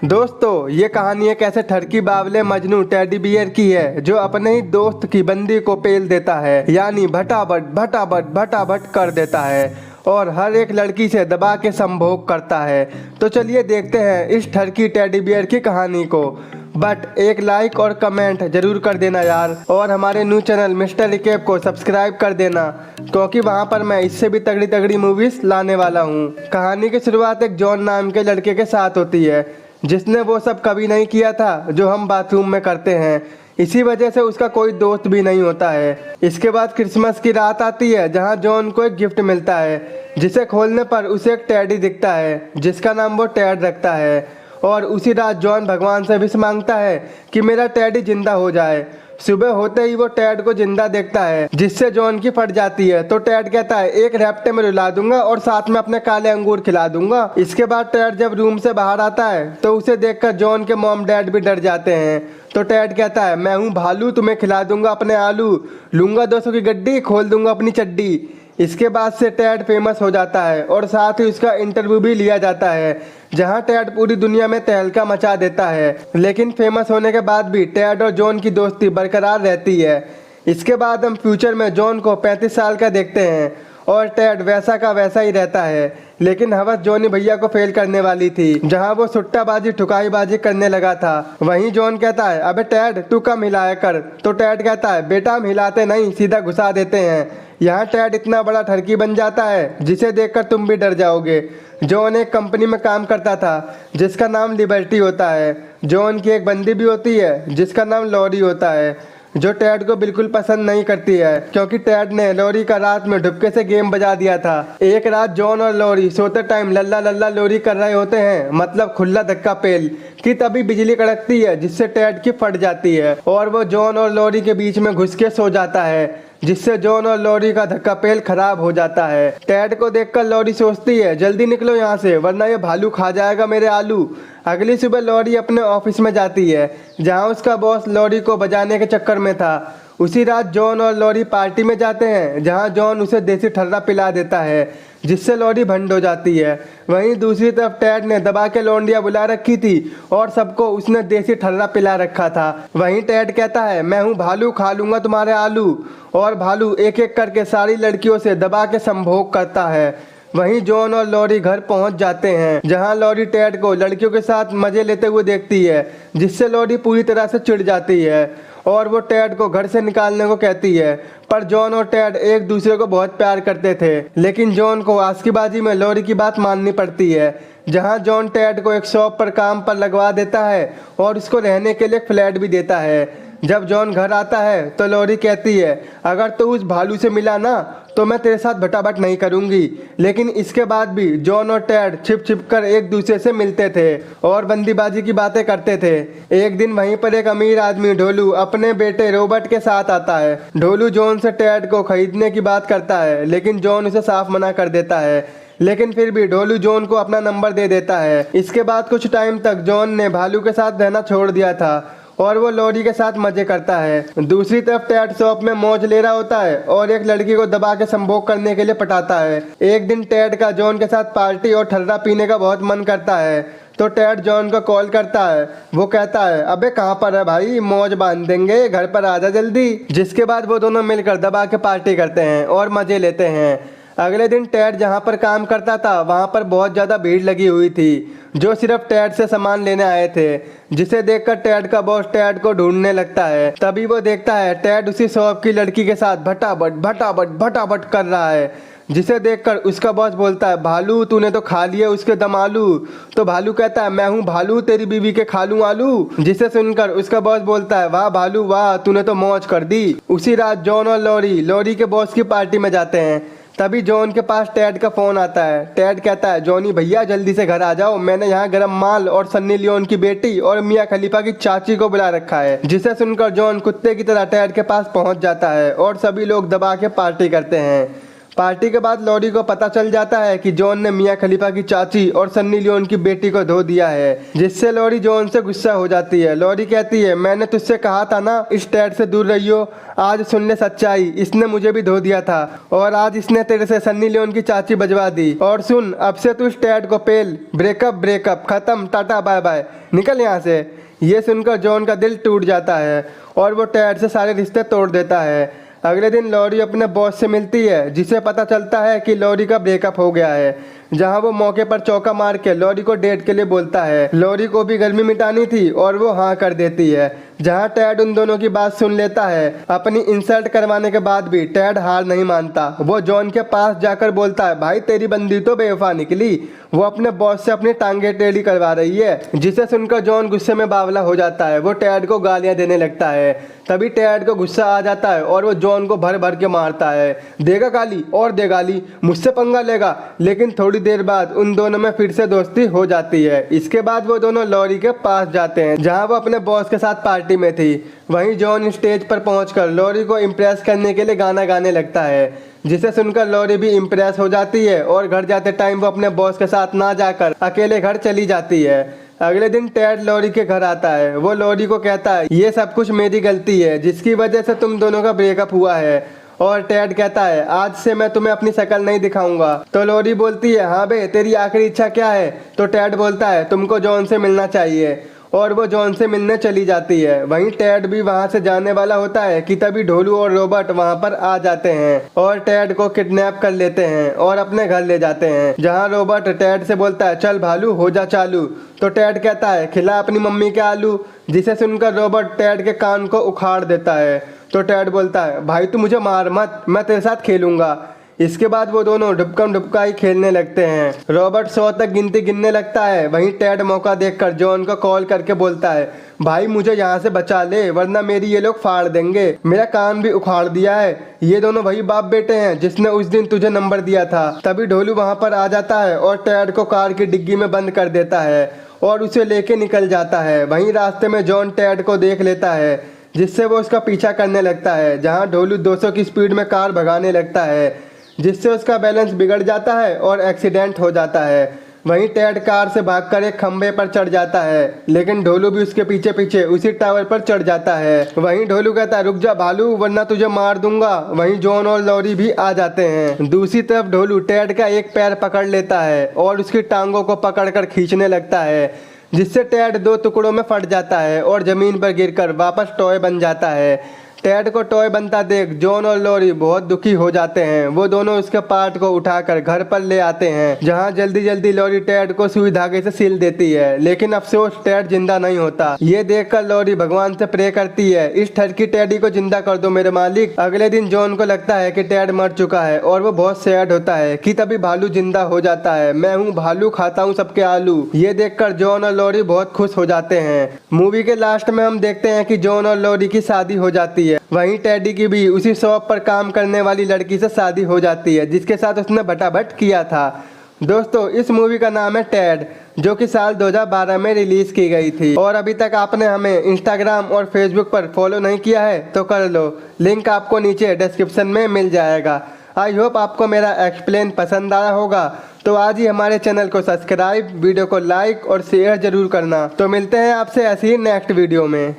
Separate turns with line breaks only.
दोस्तों, ये कहानी एक ऐसे ठरकी बावले मजनू टेडी बियर की है जो अपने ही दोस्त की बंदी को पेल देता है, यानी भटाभट भटाभट भटाभट कर देता है और हर एक लड़की से दबा के संभोग करता है। तो चलिए देखते हैं इस ठरकी टेडी बियर की कहानी को। बट एक लाइक और कमेंट जरूर कर देना यार, और हमारे न्यू चैनल मिस्टर रिकेप को सब्सक्राइब कर देना, क्योंकि वहाँ पर मैं इससे भी तगड़ी तगड़ी मूवीज लाने वाला हूँ। कहानी की शुरुआत एक जॉन नाम के लड़के के साथ होती है, जिसने वो सब कभी नहीं किया था जो हम बाथरूम में करते हैं। इसी वजह से उसका कोई दोस्त भी नहीं होता है। इसके बाद क्रिसमस की रात आती है, जहां जॉन को एक गिफ्ट मिलता है, जिसे खोलने पर उसे एक टेडी दिखता है, जिसका नाम वो टेड रखता है। और उसी रात जॉन भगवान से विश मांगता है कि मेरा टेडी जिंदा हो जाए। सुबह होते ही वो टेड को जिंदा देखता है, जिससे जॉन की फट जाती है। तो टेड कहता है एक रैप्टे में रुला दूंगा और साथ में अपने काले अंगूर खिला दूंगा। इसके बाद टेड जब रूम से बाहर आता है तो उसे देखकर जॉन के मॉम डैड भी डर जाते हैं। तो टेड कहता है मैं हूँ भालू, तुम्हें खिला दूंगा अपने आलू, लूंगा 200 की गड्डी, खोल दूंगा अपनी चड्डी। इसके बाद से टेड फेमस हो जाता है और साथ ही उसका इंटरव्यू भी लिया जाता है, जहां टेड पूरी दुनिया में तहलका मचा देता है। लेकिन फेमस होने के बाद भी टेड और जॉन की दोस्ती बरकरार रहती है। इसके बाद हम फ्यूचर में जॉन को 35 साल का देखते हैं और टेड वैसा का वैसा ही रहता है। लेकिन हवस जॉनी भैया को फेल करने वाली थी, जहां वो सुट्टाबाजी ठुकाईबाजी करने लगा था। वहीं जॉन कहता है अबे टेड तू कम हिलाया कर। तो टेड कहता है बेटा हम हिलाते नहीं, सीधा घुसा देते हैं। यहाँ टेड इतना बड़ा ठरकी बन जाता है जिसे देखकर तुम भी डर जाओगे। जॉन एक कंपनी में काम करता था जिसका नाम लिबर्टी होता है। जॉन की एक बंदी भी होती है जिसका नाम लॉरी होता है, जो टेड को बिल्कुल पसंद नहीं करती है, क्योंकि टेड ने लॉरी का रात में ढुपके से गेम बजा दिया था। एक रात जॉन और लॉरी सोते टाइम लल्ला लल्ला लोरी कर रहे होते हैं, मतलब खुला धक्का पेल, कि तभी बिजली कड़कती है जिससे टेड की फट जाती है और वो जॉन और लॉरी के बीच में घुस के सो जाता है, जिससे जॉन और लॉरी का धक्का पेल खराब हो जाता है। टेड को देखकर लॉरी सोचती है जल्दी निकलो यहाँ से वरना ये भालू खा जाएगा मेरे आलू। अगली सुबह लॉरी अपने ऑफिस में जाती है, जहाँ उसका बॉस लॉरी को बजाने के चक्कर में था। उसी रात जॉन और लॉरी पार्टी में जाते हैं, जहाँ जॉन उसे देसी ठर्रा पिला देता है, जिससे लॉरी भंड हो जाती है। वहीं दूसरी तरफ टेड ने दबा के लौंडिया बुला रखी थी और सबको उसने देसी ठर्रा पिला रखा था। वहीं टेड कहता है मैं हूँ भालू, खा लूंगा तुम्हारे आलू। और भालू एक एक करके सारी लड़कियों से दबा के संभोग करता है। वहीं जॉन और लॉरी घर पहुंच जाते हैं, जहां लॉरी टेड को लड़कियों के साथ मजे लेते हुए देखती है, जिससे लॉरी पूरी तरह से चिढ़ जाती है और वो टेड को घर से निकालने को कहती है। पर जॉन और टेड एक दूसरे को बहुत प्यार करते थे, लेकिन जॉन को आस्कीबाजी में लॉरी की बात माननी पड़ती है। जहां जॉन टेड को एक शॉप पर काम पर लगवा देता है और उसको रहने के लिए एक फ्लैट भी देता है। जब जॉन घर आता है तो लॉरी कहती है अगर तू उस भालू से मिला ना तो मैं तेरे साथ भटाभट नहीं करूंगी। लेकिन इसके बाद भी जॉन और टेड छिप छिप कर एक दूसरे से मिलते थे और बंदीबाजी की बातें करते थे। एक दिन वहीं पर एक अमीर आदमी ढोलू अपने बेटे रॉबर्ट के साथ आता है। ढोलू जॉन से टेड को खरीदने की बात करता है, लेकिन जॉन उसे साफ मना कर देता है। लेकिन फिर भी ढोलू जॉन को अपना नंबर दे देता है। इसके बाद कुछ टाइम तक जॉन ने भालू के साथ रहना छोड़ दिया था और वो लॉरी के साथ मजे करता है। दूसरी तरफ टेड शॉप में मौज ले रहा होता है और एक लड़की को दबा के संभोग करने के लिए पटाता है। एक दिन टेड का जॉन के साथ पार्टी और ठर्रा पीने का बहुत मन करता है, तो टेड जॉन को कॉल करता है। वो कहता है अबे कहाँ पर है भाई, मौज बांध देंगे, घर पर आजा जल्दी। जिसके बाद वो दोनों मिलकर दबा के पार्टी करते हैं और मजे लेते हैं। अगले दिन टेड जहाँ पर काम करता था वहाँ पर बहुत ज़्यादा भीड़ लगी हुई थी, जो सिर्फ टेड से सामान लेने आए थे, जिसे देखकर टेड का बॉस टेड को ढूंढने लगता है। तभी वो देखता है टेड उसी शॉप की लड़की के साथ भटाभट भटाभट भटाभट कर रहा है, जिसे देखकर उसका बॉस बोलता है भालू तूने तो खा लिए उसके दम आलू। तो भालू कहता है मैं हूँ भालू, तेरी बीवी के खा लूं आलू। जिसे सुनकर उसका बॉस बोलता है वाह भालू वाह, तूने तो मौज कर दी। उसी रात जॉन और लॉरी के बॉस की पार्टी में जाते हैं। तभी जॉन के पास टेड का फोन आता है। टेड कहता है जॉनी भैया जल्दी से घर आ जाओ, मैंने यहाँ गरम माल और सन्नी लियोन की बेटी और मियाँ खलीफा की चाची को बुला रखा है। जिसे सुनकर जॉन कुत्ते की तरह टेड के पास पहुँच जाता है और सभी लोग दबा के पार्टी करते हैं। पार्टी के बाद लॉरी को पता चल जाता है कि जॉन ने मियां खलीफा की चाची और सन्नी लियोन की बेटी को धो दिया है, जिससे लॉरी जॉन से गुस्सा हो जाती है। लॉरी कहती है, मैंने तुझसे कहा था ना इस टैड से दूर रहियो। आज सुन ले सच्चाई, इसने मुझे भी धो दिया था और आज इसने तेरे से सन्नी लियोन की चाची बजवा दी। और सुन, अब से तू इस टैड को पेल। ब्रेकअप ब्रेकअप खत्म, टाटा बाय बाय, निकल यहाँ से। ये सुनकर जॉन का दिल टूट जाता है और वो टैड से सारे रिश्ते तोड़ देता है। अगले दिन लॉरी अपने बॉस से मिलती है, जिसे पता चलता है कि लॉरी का ब्रेकअप हो गया है, जहां वो मौके पर चौका मार के लॉरी को डेट के लिए बोलता है। लॉरी को भी गर्मी मिटानी थी और वो हाँ कर देती है, जहां टैड उन दोनों की बात सुन लेता है। अपनी इंसल्ट करवाने के बाद भी टैड हार नहीं मानता। वो जॉन के पास जाकर बोलता है, भाई तेरी बंदी तो बेवफा निकली, वो अपने बॉस से अपनी टांगे टेढ़ी करवा रही है। जिसे सुनकर जॉन गुस्से में बावला हो जाता है। वो टैड को गालियां देने लगता है। तभी टैड को गुस्सा आ जाता है और वो जॉन को भर भर के मारता है। देगा गाली और दे गाली, मुझसे पंगा लेगा। लेकिन थोड़ी देर बाद उन दोनों में फिर से दोस्ती हो जाती है। इसके बाद वो दोनों लॉरी के पास जाते हैं, जहां वो अपने बॉस के साथ पार्टी में थी। वहीं जॉन स्टेज पर पहुंचकर लॉरी को इम्प्रेस करने के लिए गाना गाने लगता है, जिसे सुनकर लॉरी भी इम्प्रेस हो जाती है और घर जाते टाइम वो अपने बॉस के साथ ना जाकर अकेले घर चली जाती है। अगले दिन टैड लॉरी के घर आता है। वो लॉरी को कहता है, ये सब कुछ मेरी गलती है, जिसकी वजह से तुम दोनों का ब्रेकअप हुआ है। और टैड कहता है, आज से मैं तुम्हें अपनी शक्ल नहीं दिखाऊंगा। तो लॉरी बोलती है, हाँ बे, तेरी आखिरी इच्छा क्या है? तो टैड बोलता है, तुमको जॉन से मिलना चाहिए। और वो जॉन से मिलने चली जाती है। वहीं टैड भी वहां से जाने वाला होता है कि तभी ढोलू और रॉबर्ट वहां पर आ जाते हैं और टैड को किडनैप कर लेते हैं और अपने घर ले जाते हैं, जहां रॉबर्ट टैड से बोलता है, चल भालू हो जा चालू। तो टैड कहता है, खिला अपनी मम्मी के आलू। जिसे सुनकर रॉबर्ट टैड के कान को उखाड़ देता है। तो टैड बोलता है, भाई तू मुझे मार मत, मैं तेरे साथ खेलूंगा। इसके बाद वो दोनों ढुपकम ढुपकाई खेलने लगते हैं। रॉबर्ट 100 तक गिनती गिनने लगता है। वहीं टैड मौका देखकर जॉन को कॉल करके बोलता है, भाई मुझे यहाँ से बचा ले, वरना मेरी ये लोग फाड़ देंगे। मेरा कान भी उखाड़ दिया है। ये दोनों वही बाप बेटे हैं जिसने उस दिन तुझे नंबर दिया था। तभी ढोलू वहाँ पर आ जाता है और टैड को कार की डिग्गी में बंद कर देता है और उसे लेके निकल जाता है। वहीं रास्ते में जॉन टैड को देख लेता है, जिससे वो उसका पीछा करने लगता है, जहाँ ढोलू 200 की स्पीड में कार भगाने लगता है, जिससे उसका बैलेंस बिगड़ जाता है और एक्सीडेंट हो जाता है। वहीं टैड कार से भागकर एक खंबे पर चढ़ जाता है, लेकिन ढोलू भी उसके पीछे पीछे उसी टावर पर चढ़ जाता है। वहीं ढोलू कहता है, रुक जा भालू, वरना तुझे मार दूंगा। वहीं जॉन और लॉरी भी आ जाते हैं। दूसरी तरफ ढोलू टैड का एक पैर पकड़ लेता है और उसकी टांगों को पकड़कर खींचने लगता है, जिससे टैड 2 टुकड़ों में फट जाता है और जमीन पर गिरकर वापस टॉय बन जाता है। टैड को टॉय बनता देख जॉन और लॉरी बहुत दुखी हो जाते हैं। वो दोनों उसके पार्ट को उठाकर घर पर ले आते हैं, जहां जल्दी जल्दी लॉरी टैड को सुई धागे से सील देती है, लेकिन अफसोस टैड जिंदा नहीं होता। ये देखकर लॉरी भगवान से प्रे करती है, इस ठरकी टैडी को जिंदा कर दो मेरे मालिक। अगले दिन जॉन को लगता है कि टैड मर चुका है और वो बहुत सैड होता है कि तभी भालू जिंदा हो जाता है। मैं हूँ भालू, खाता हूँ सबके आलू। ये देखकर जॉन और लॉरी बहुत खुश हो जाते हैं। मूवी के लास्ट में हम देखते हैं कि जॉन और लॉरी की शादी हो जाती है। वहीं टैडी की भी उसी शॉप पर काम करने वाली लड़की से शादी हो जाती है, जिसके साथ उसने बटाबट किया था। दोस्तों, इस मूवी का नाम है टैड, जो कि साल 2012 में रिलीज की गई थी। और अभी तक आपने हमें इंस्टाग्राम और फेसबुक पर फॉलो नहीं किया है तो कर लो, लिंक आपको नीचे डिस्क्रिप्शन में मिल जाएगा। आई होप आपको मेरा एक्सप्लेन पसंद आया होगा। तो आज ही हमारे चैनल को सब्सक्राइब, वीडियो को लाइक और शेयर जरूर करना। तो मिलते हैं आपसे ऐसी ही नेक्स्ट वीडियो में।